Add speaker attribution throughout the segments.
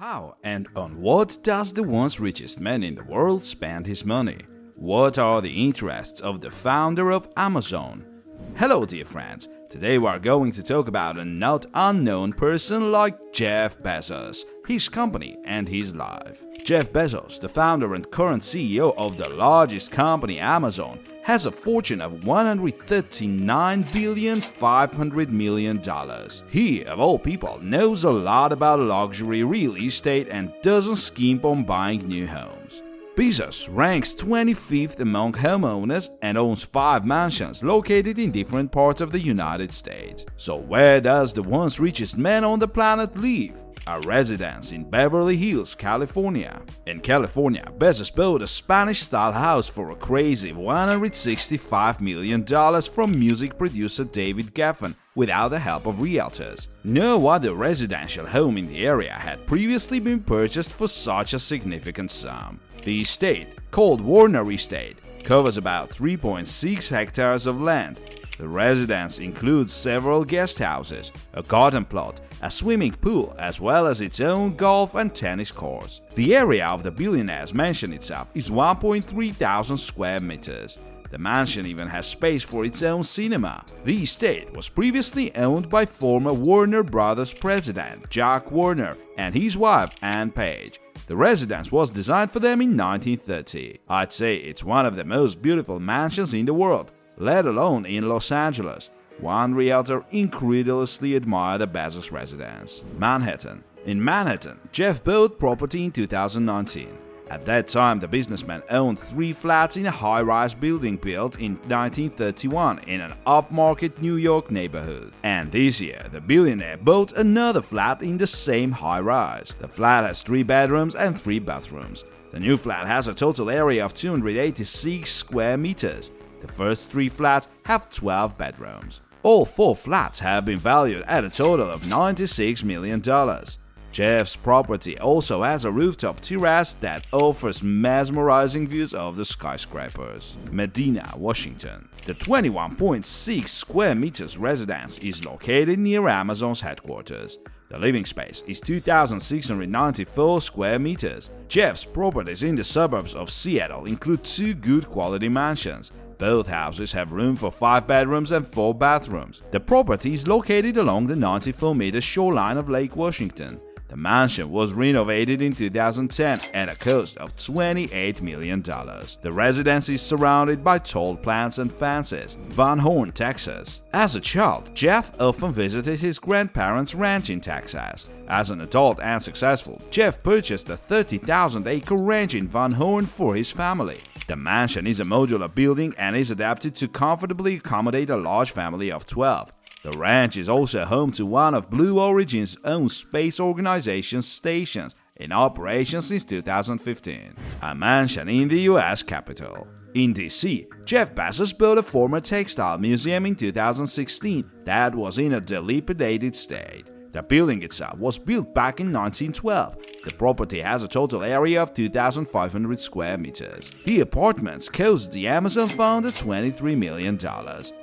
Speaker 1: How and on what does the once richest man in the world spend his money? What are the interests of the founder of Amazon? Hello dear friends, today we are going to talk about a not unknown person like Jeff Bezos, his company and his life. Jeff Bezos, the founder and current CEO of the largest company Amazon, has a fortune of $139.5 billion. He, of all people, knows a lot about luxury real estate and doesn't skimp on buying new homes. Bezos ranks 25th among homeowners and owns 5 mansions located in different parts of the United States. So where does the once richest man on the planet live? A residence in Beverly Hills, California. In California, Bezos bought a Spanish-style house for a crazy $165 million from music producer David Geffen without the help of realtors. No other residential home in the area had previously been purchased for such a significant sum. The estate, called Warner Estate, covers about 3.6 hectares of land. The residence includes several guest houses, a garden plot, a swimming pool, as well as its own golf and tennis courts. The area of the billionaire's mansion itself is 1.3 thousand square meters. The mansion even has space for its own cinema. The estate was previously owned by former Warner Brothers president Jack Warner and his wife Ann Page. The residence was designed for them in 1930. I'd say it's one of the most beautiful mansions in the world, let alone in Los Angeles. One realtor incredulously admired the Bezos residence. Manhattan. In Manhattan, Jeff bought property in 2019. At that time, the businessman owned 3 flats in a high-rise building built in 1931 in an upmarket New York neighborhood. And this year, the billionaire bought another flat in the same high-rise. The flat has 3 bedrooms and 3 bathrooms. The new flat has a total area of 286 square meters. The first 3 flats have 12 bedrooms. All 4 flats have been valued at a total of $96 million. Jeff's property also has a rooftop terrace that offers mesmerizing views of the skyscrapers. Medina, Washington. The 21.6 square meters residence is located near Amazon's headquarters. The living space is 2,694 square meters. Jeff's properties in the suburbs of Seattle include 2 good quality mansions. Both houses have room for 5 bedrooms and 4 bathrooms. The property is located along the 94-meter shoreline of Lake Washington. The mansion was renovated in 2010 at a cost of $28 million. The residence is surrounded by tall plants and fences. Van Horn, Texas. As a child, Jeff often visited his grandparents' ranch in Texas. As an adult and successful, Jeff purchased a 30,000-acre ranch in Van Horn for his family. The mansion is a modular building and is adapted to comfortably accommodate a large family of 12. The ranch is also home to one of Blue Origin's own space organization stations, in operation since 2015. A mansion in the US Capitol. In DC, Jeff Bezos built a former textile museum in 2016 that was in a dilapidated state. The building itself was built back in 1912. The property has a total area of 2,500 square meters. The apartments cost the Amazon founder $23 million.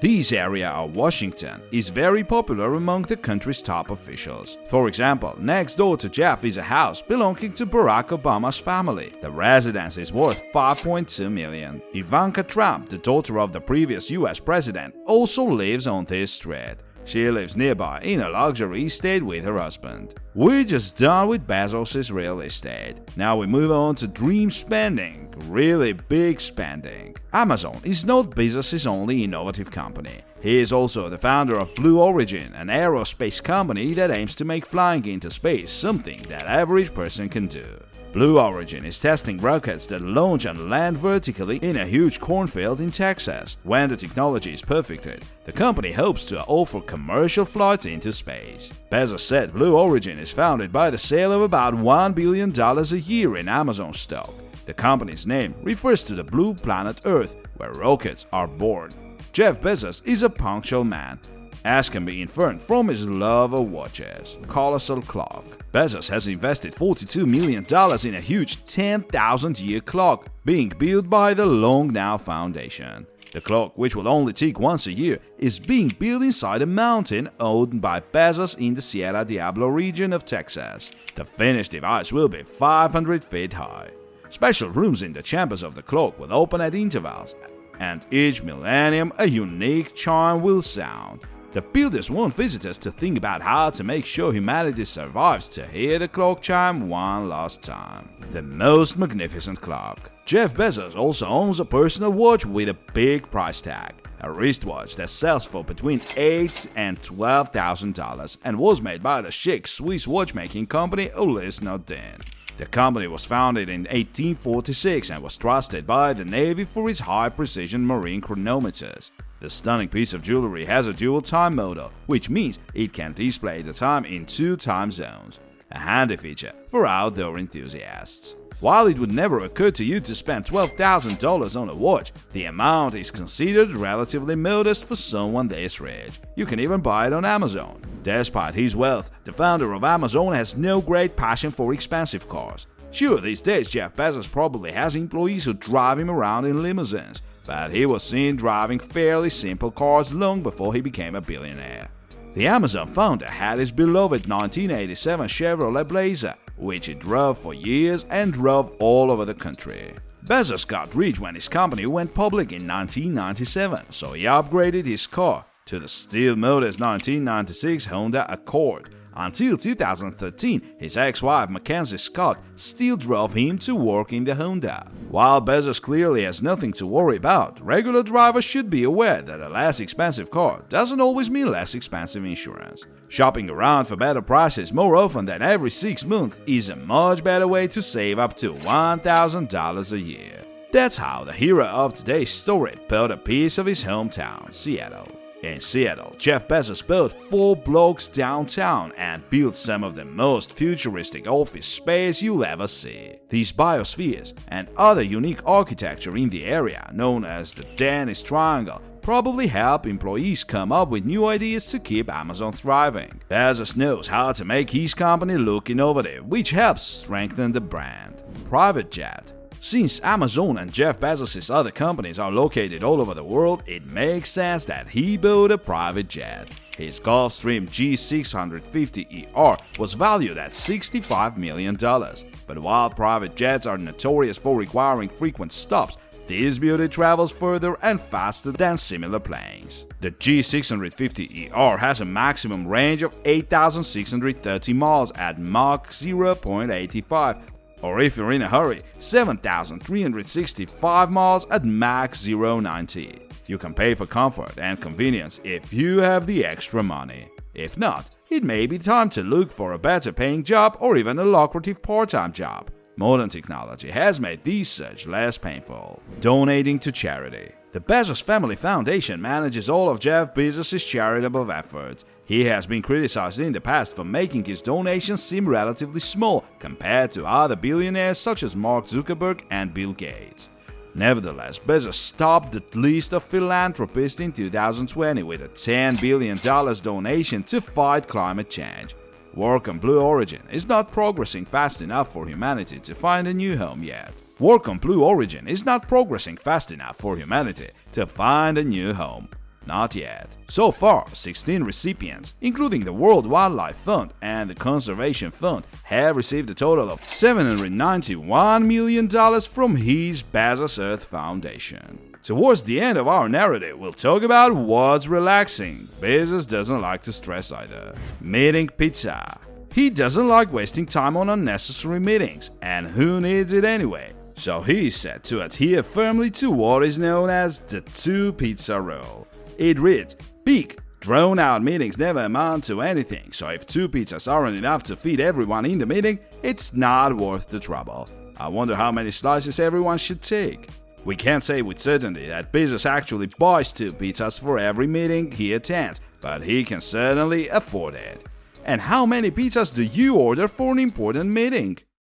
Speaker 1: This area of Washington is very popular among the country's top officials. For example, next door to Jeff is a house belonging to Barack Obama's family. The residence is worth $5.2 million. Ivanka Trump, the daughter of the previous US president, also lives on this street. She lives nearby in a luxury estate with her husband. We're just done with Bezos' real estate. Now we move on to dream spending, really big spending. Amazon is not Bezos' only innovative company. He is also the founder of Blue Origin, an aerospace company that aims to make flying into space something that average person can do. Blue Origin is testing rockets that launch and land vertically in a huge cornfield in Texas. When the technology is perfected, the company hopes to offer commercial flights into space. Bezos said Blue Origin is founded by the sale of about $1 billion a year in Amazon stock. The company's name refers to the blue planet Earth, where rockets are born. Jeff Bezos is a punctual man, as can be inferred from his love of watches. Colossal clock. Bezos has invested $42 million in a huge 10,000-year clock being built by the Long Now Foundation. The clock, which will only tick once a year, is being built inside a mountain owned by Bezos in the Sierra Diablo region of Texas. The finished device will be 500 feet high. Special rooms in the chambers of the clock will open at intervals, and each millennium a unique chime will sound. The builders want visitors to think about how to make sure humanity survives to hear the clock chime one last time. The most magnificent clock. Jeff Bezos also owns a personal watch with a big price tag, a wristwatch that sells for between $8,000 and $12,000 and was made by the chic Swiss watchmaking company Ulysse Nardin. The company was founded in 1846 and was trusted by the Navy for its high-precision marine chronometers. The stunning piece of jewelry has a dual time model, which means it can display the time in 2 time zones, a handy feature for outdoor enthusiasts. While it would never occur to you to spend $12,000 on a watch, the amount is considered relatively modest for someone this rich. You can even buy it on Amazon. Despite his wealth, the founder of Amazon has no great passion for expensive cars. Sure, these days Jeff Bezos probably has employees who drive him around in limousines, but he was seen driving fairly simple cars long before he became a billionaire. The Amazon founder had his beloved 1987 Chevrolet Blazer, which he drove for years and drove all over the country. Bezos got rich when his company went public in 1997, so he upgraded his car to the still modest 1996 Honda Accord. Until 2013, his ex-wife Mackenzie Scott still drove him to work in the Honda. While Bezos clearly has nothing to worry about, regular drivers should be aware that a less expensive car doesn't always mean less expensive insurance. Shopping around for better prices more often than every 6 months is a much better way to save up to $1,000 a year. That's how the hero of today's story built a piece of his hometown, Seattle. In Seattle, Jeff Bezos built 4 blocks downtown and built some of the most futuristic office space you'll ever see. These biospheres and other unique architecture in the area, known as the Dennis Triangle, probably help employees come up with new ideas to keep Amazon thriving. Bezos knows how to make his company look innovative, which helps strengthen the brand. Private jet. Since Amazon and Jeff Bezos' other companies are located all over the world, it makes sense that he built a private jet. His Gulfstream G650ER was valued at $65 million. But while private jets are notorious for requiring frequent stops, this beauty travels further and faster than similar planes. The G650ER has a maximum range of 8,630 miles at Mach 0.85. Or if you're in a hurry, 7,365 miles at Mach 0.90. You can pay for comfort and convenience if you have the extra money. If not, it may be time to look for a better paying job or even a lucrative part-time job. Modern technology has made this search less painful. Donating to charity. The Bezos Family Foundation manages all of Jeff Bezos' charitable efforts. He has been criticized in the past for making his donations seem relatively small compared to other billionaires such as Mark Zuckerberg and Bill Gates. Nevertheless, Bezos topped the list of philanthropists in 2020 with a $10 billion donation to fight climate change. Work on Blue Origin is not progressing fast enough for humanity to find a new home yet. Work on Blue Origin is not progressing fast enough for humanity to find a new home. Not yet. So far, 16 recipients, including the World Wildlife Fund and the Conservation Fund, have received a total of $791 million from his Bezos Earth Foundation. Towards the end of our narrative, we'll talk about what's relaxing. Bezos doesn't like to stress either. Meeting pizza. He doesn't like wasting time on unnecessary meetings, and who needs it anyway? So he's set to adhere firmly to what is known as the 2-pizza rule. It reads, big, drawn-out meetings never amount to anything, so if 2 pizzas aren't enough to feed everyone in the meeting, it's not worth the trouble. I wonder how many slices everyone should take. We can't say with certainty that Bezos actually buys 2 pizzas for every meeting he attends, but he can certainly afford it. And how many pizzas do you order for an important meeting?